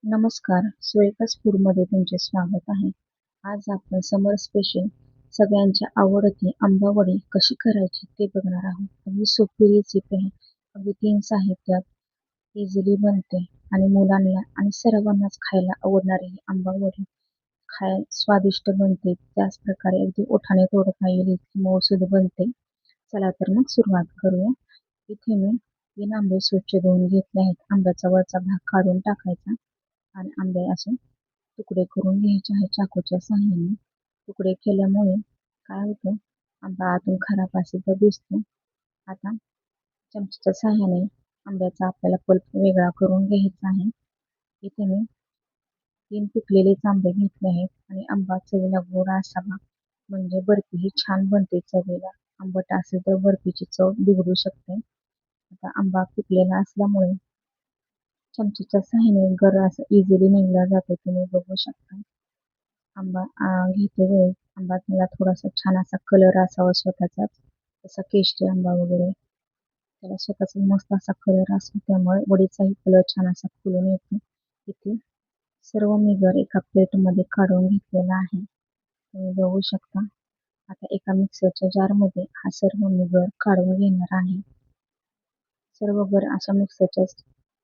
नमस्कार, सुरेखाच फूडमध्ये तुमचे स्वागत आहे. आज आपण समर स्पेशल सगळ्यांच्या आवडती आंबा वडी कशी करायची ते बघणार आहोत. अगदी सोपी रेसिपी आहे. अगदी 3 साहित्यात इझिली बनते आणि मुलांना आणि सर्वांनाच खायला आवडणारी ही आंबा वडी स्वादिष्ट बनते. त्याच प्रकारे अगदी ओठाने तोडता येईल इतकी मऊसूद बनते. चला तर मग सुरुवात करूया. इथे मी 3 आंबे स्वच्छ धुवून घेतले आहेत. आंब्याचा वरचा भाग काढून टाकायचा आणि आंबे असे तुकडे करून घ्यायचे आहे चाकूच्या साहाय्याने. तुकडे केल्यामुळे काय होतं, आंबा आतून खराब असेल तर दिसतो. आता चमच्याच्या साहाय्याने आंब्याचा आपल्याला पल्प वेगळा करून घ्यायचा आहे. इथे मी 3 पिकलेलेच आंबे घेतले आहेत आणि आंबा चवीला गोड असावा, म्हणजे बर्फी ही छान बनते चवीला. आंबट असेल तर बर्फीची चव बिघडू शकते. आता आंबा पिकलेला असल्यामुळे चमचेच्या साहाय्याने गर असं इझिली निघला जातो. तुम्ही बघू शकता. आंबा घेते वेळेस आंब्यात मला थोडासा छान असा कलर असावा स्वतःचाच. जसा केशरी आंबा वगैरे त्याला स्वतःचा मस्त असा कलर असतो, त्यामुळे वडीचाही कलर छान असा फुलून येतो. इथे सर्व मी गर एका प्लेटमध्ये काढून घेतलेला आहे. तुम्ही बघू शकता. आता एका मिक्सरच्या जारमध्ये हा सर्व मी गर काढून घेणार आहे. सर्व गर अशा मिक्सरच्या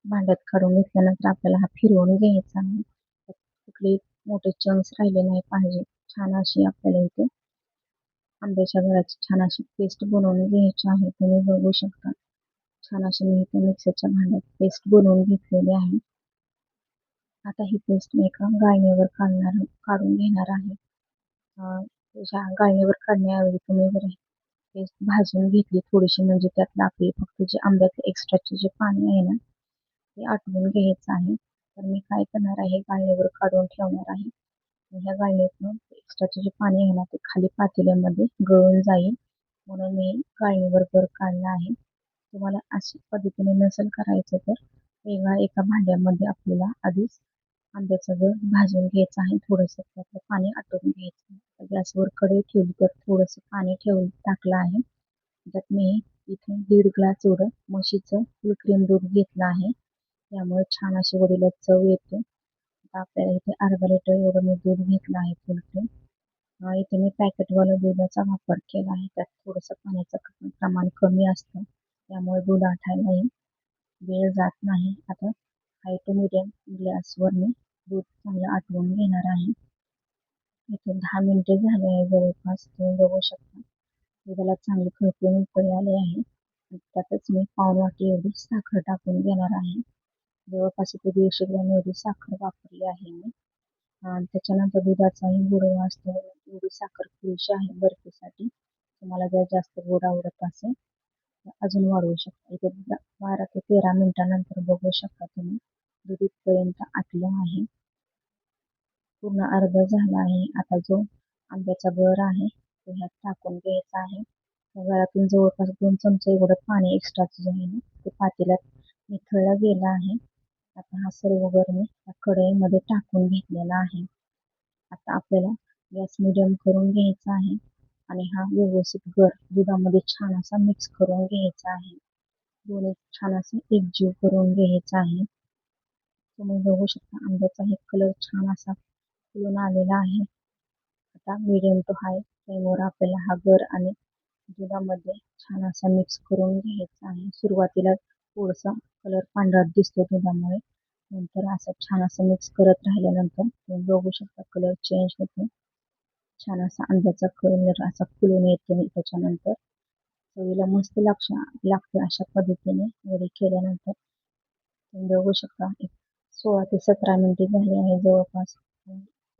भांड्यात काढून घेतल्यानंतर आपल्याला हा फिरवून घ्यायचा आहे. कुठले मोठे चंक्स राहिले नाही पाहिजे. छान अशी आपल्याला इथे आंब्याच्या गराची छान अशी पेस्ट बनवून घ्यायची आहे. तुम्ही बघू शकता. छान अशी मी इथे मिक्सरच्या भांड्यात पेस्ट बनवून घेतलेली आहे. आता ही पेस्ट मी एका गाळणीवर काढून घेणार आहे. गाळणीवर काढण्याऐवजी तुम्ही जर पेस्ट भाजून घेतली थोडीशी, म्हणजे त्यातलं आपले फक्त जे आंब्यातलं एक्स्ट्राचे जे पाणी आहे ना, ते आटवून घ्यायचं आहे. तर मी काय करणार आहे, गाळणीवर काढून ठेवणार आहे. ह्या गाळणीतून एक्स्ट्राचे जे पाणी आहे ना, ते खाली पातेल्यामध्ये गळून जाईल, म्हणून मी गाळणीवर गर काढला आहे. तुम्हाला अशा पद्धतीने नसेल करायचं तर वेगळा एका भांड्यामध्ये आपल्याला आधीच आंब्याचा गर भाजून घ्यायचा आहे. थोडंसं त्यातलं पाणी आटवून घ्यायचं. गॅसवर कढई ठेवली तर थोडंसं पाणी टाकलं आहे. त्यात मी इथे 1.5 ग्लास एवढं म्हशीचं फुल क्रीम दूध घेतलं आहे. त्यामुळे छान अशी वडीला चव येते. आता आपल्याला इथे अर्धा लिटर एवढं मी दूध घेतलं आहे फुल क्रीम. इथे मी पॅकेटवाला दुधाचा वापर केला आहे. त्यात थोडंसं पाण्याचं प्रमाण कमी असतं, त्यामुळे दूध आटायलाही वेळ जात नाही. आता हाय टू मीडियम गॅसवर मी दूध चांगलं आटवून घेणार आहे. इथे 10 मिनिटे झाले आहे जवळपास. तुम्ही बघू शकता. दुधाला चांगली खळखळून उकळी आली आहे. त्यातच मी पाऊण वाटी एवढी साखर टाकून घेणार आहे. जवळपास इथे 150 ग्रॅम एवढी साखर वापरली आहे मी. त्याच्यानंतर दुधाचाही गोडवा असतो, एवढी साखर पुरेशी आहे बर्फीसाठी. तुम्हाला जर जास्त गोड आवडत असेल तर अजून वाढवू शकता. इथे 12 ते 13 मिनिटानंतर बघू शकता तुम्ही दूध इथपर्यंत आटलं आहे. पूर्ण अर्ध झाला आहे. आता जो आंब्याचा गर आहे तो ह्यात टाकून घ्यायचा आहे. गरातून जवळपास 2 चमचे एवढं पाणी एक्स्ट्राचं जे आहे ना, ते पातेल्यात निथळलं गेलं आहे. आता हा सर्व गर मी त्या कढईमध्ये टाकून घेतलेला आहे. आता आपल्याला गॅस मिडियम करून घ्यायचा आहे आणि हा व्यवस्थित गर दुधामध्ये छान असा मिक्स करून घ्यायचा आहे. दोन्ही छान असे एकजीव करून घ्यायचा आहे. तुम्ही बघू शकता आंब्याचा कलर छान असा फुलून आलेला आहे. आता मीडियम टू हाय फ्लेमवर आपल्याला हा गर आणि दुधामध्ये छान असा मिक्स करून घ्यायचा आहे. सुरुवातीला थोडासा कलर पांढरा दिसतो दुधामुळे, नंतर असं छान असं मिक्स करत राहिल्यानंतर तुम्ही बघू शकता कलर चेंज होतो. छान असा आंब्याचा कलर असा फुलून येतो. त्याच्यानंतर चवीला मस्त लागते अशा पद्धतीने वडी केल्यानंतर. तुम्ही बघू शकता 16 ते 17 मिनिटे झाली आहे जवळपास.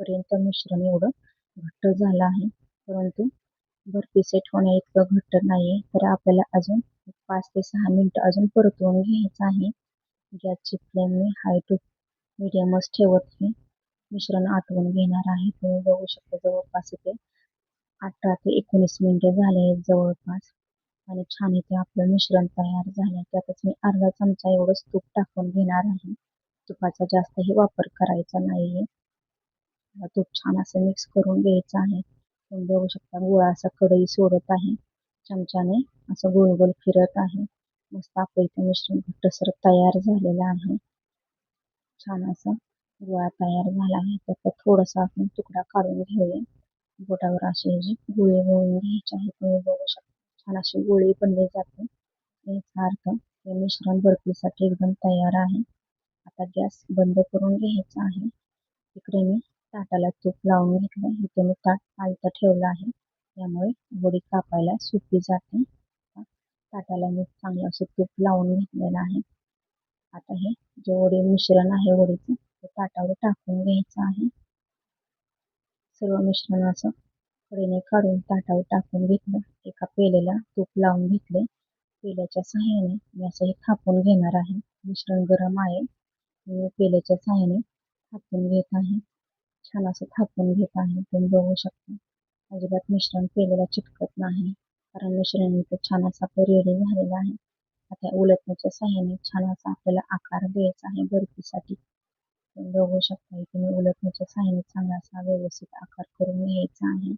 पर्यंत मिश्रण एवढं घट्ट झालं आहे, परंतु बर्फी सेट होण्या इतकं घट्ट नाही. तर आपल्याला अजून 5 ते 6 मिनिटं अजून परतवून घ्यायचं आहे. गॅसची फ्लेम मी हाय टू मीडियमच ठेवत हे मिश्रण आटवून घेणार आहे. तुम्ही बघू शकता जवळपास इथे 18 ते 19 मिनिटं झाले आहेत जवळपास आणि छान इथे आपलं मिश्रण तयार झालं. त्यातच मी अर्धा चमचा एवढंच तूप टाकून घेणार आहे. तुपाचा जास्तही वापर करायचा नाहीये. तूप छान असं मिक्स करून घ्यायचं आहे. तुम्ही बघू शकता गोळा असा कढई सोडत आहे. चमच्याने असं गोल गोल फिरत आहे. मस्त आपलं इथे मिश्रण घट्टसर तयार झालेलं आहे. छान असं गोळा तयार झाला आहे. त्यातला थोडासा आपण तुकडा काढून घेऊया. बोटावर असे जे गोळे वळून घ्यायचे आहे. तुम्ही बघू शकता छान असे गोळे बनले जाते. याचा अर्थ हे मिश्रण बर्फीसाठी एकदम तयार आहे. आता गॅस बंद करून घ्यायचा आहे. इकडे मी ताटाला तूप लावून घेतलं. इथे मी ताट आलतं ठेवलं आहे. त्यामुळे वडी कापायला सोपी जाते. ताटाला मी चांगलं असं तूप लावून घेतलेलं आहे. आता हे जे वडी मिश्रण आहे वडीचं ते ताटावर टाकून घ्यायचं आहे. सर्व मिश्रण असं कडेने काढून ताटावर टाकून घेतलं. एका पेलेला तूप लावून घेतले. पेल्याच्या सहाय्याने मी असं हे थापून घेणार आहे. मिश्रण गरम आहे. मी पेल्याच्या सहाय्याने थापून घेत आहे. छान असं थापून घेत आहे. तुम्ही बघू शकता. अजिबात मिश्रण पेल्याला चिटकत नाही. कारण मिश्रण इथं छान असं आपलं रेडी झालेलं आहे. आता उलटण्याच्या सहाय्याने छान असा आपल्याला आकार द्यायचा आहे बर्फीसाठी. तुम्ही बघू शकता इथे मी उलटण्याच्या सहाय्याने चांगला असा व्यवस्थित आकार करून घ्यायचा आहे.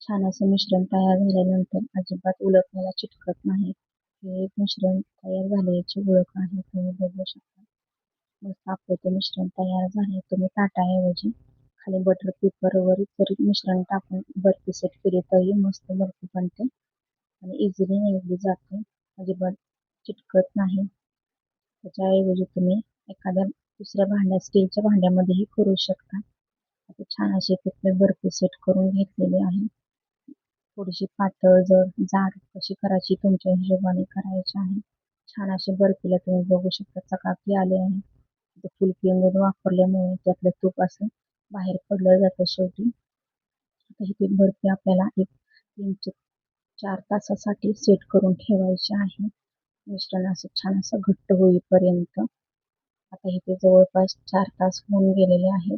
छान असं मिश्रण तयार झाल्यानंतर अजिबात उलटण्याला चिटकत नाही. हे एक मिश्रण तयार झाल्याची ओळख आहे. तुम्ही बघू शकता. मस्त आपले ते मिश्रण तयार झाले. तुम्ही ताटाऐवजी खाली बटर पेपरवर जरी मिश्रण टाकून बर्फी सेट केली तरी मस्त बर्फी बनते आणि इझिली निघली जाते. अजिबात चिटकत नाही. त्याच्याऐवजी तुम्ही एखाद्या दुसऱ्या स्टीलच्या भांड्यामध्येही करू शकता. आता छान अशी तिथले बर्फी सेट करून घेतलेली आहे. थोडीशी पातळ जाड कशी करायची तुमच्या हिशोबाने करायची आहे. छान अशी बर्फीला तुम्ही बघू शकता चकाकी आली आहे. फुल क्रीम वापरल्यामुळे त्यातलं तूप असं बाहेर पडलं जातं शेवटी. आता ही बर्फी आपल्याला एक 3 ते 4 तासासाठी सेट करून ठेवायची आहे. मिश्रण असं छान असं घट्ट होईपर्यंत. आता इथे जवळपास 4 तास होऊन गेलेले आहेत.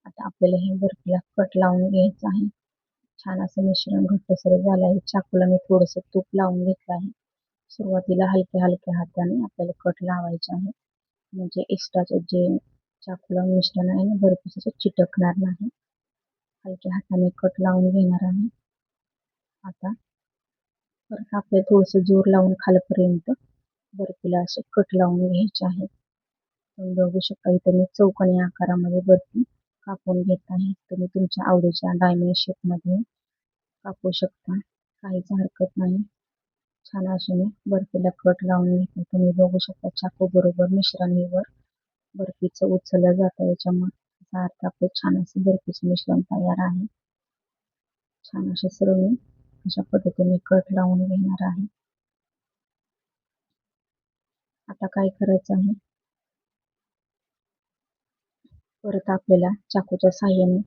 आता आपल्याला हे बर्फीला कट लावून घ्यायचं आहे. छान असं मिश्रण घट्टसर झालं आहे. चाकूला मी थोडंसं तूप लावून घेतलं आहे. सुरुवातीला हलक्या हलक्या हाताने आपल्याला कट लावायचे आहे. म्हणजे एक्स्ट्राचे जे चाकूला मिश्रण आहे ना बर्फीचं चिटकणार नाही. हलक्या हाताने कट लावून घेणार आहे. आता परत आपल्याला थोडंसं जोर लावून खालपर्यंत बर्फीला असे कट लावून घ्यायचे आहे. तुम्ही बघू शकता इथे मी चौकोनी आकारामध्ये बर्फी कापून घेत आहे. तुम्ही तुमच्या आवडीच्या डायमंड शेपमध्ये कापू शकता. काहीच हरकत नाही. छान असे मी बर्फीला कट लावून घेते. तुम्ही बघू शकता चाकू बरोबर मिश्रणीवर बर्फीचं उचललं जातं. याच्यामुळे याचा अर्थ आपलं छान असं बर्फीचं मिश्रण तयार आहे. छान असे सर्व मी अशा पद्धतीने कट लावून घेणार आहे. आता काय करायचं आहे परत आपल्याला चाकूच्या साहाय्याने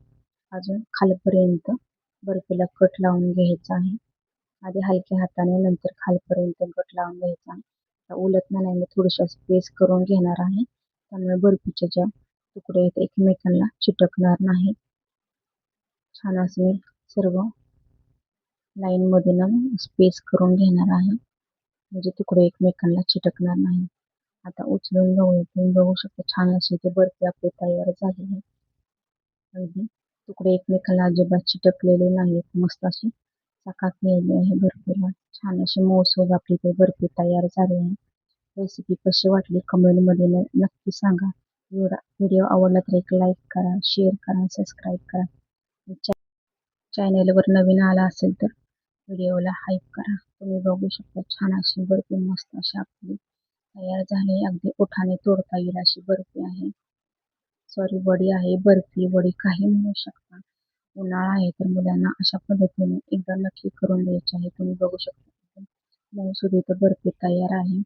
अजून खालपर्यंत बर्फीला कट लावून घ्यायचा आहे. आधी हलक्या हाताने नंतर खालपर्यंत कट लावून घ्यायचा आहे. उलटण्याने मी थोडीशी प्रेस करून घेणार आहे. त्यामुळे बर्फीचे ज्या तुकडे आहेत एकमेकांना चिटकणार नाही. छान असं मी सर्व लाईनमध्ये ना स्पेस करून घेणार आहे. म्हणजे तुकडे एकमेकांना चिटकणार नाही. आता उचलून तुम्ही बघू शकता छान अशी ते बर्फी आपली तयार झाली आहे. अगदी तुकडे एकमेकांना अजिबात चिटकलेले नाहीत. मस्त अशी चकाकी आली आहे बर्फीला. छान अशी मऊसूद आपली ते बर्फी तयार झाली आहे. रेसिपी कशी वाटली कमेंटमध्ये नक्की सांगा. व्हिडिओ आवडला तर एक लाईक करा, शेअर करा, सबस्क्राईब करा. चॅनलवर नवीन आला असेल तर व्हिडिओला हाईप करा. तुम्ही बघू शकता छान अशी बर्फी मस्त अशी आपली तयार झाली. अगदी ओठाने तोडता येईल अशी बर्फी आहे. सॉरी वडी आहे. बर्फी वडी काही म्हणू शकता. उन्हाळा आहे तर मुलांना अशा पद्धतीने एकदा नक्की करून द्यायची आहे. तुम्ही बघू शकता मऊसूद इथं बर्फी तयार आहे.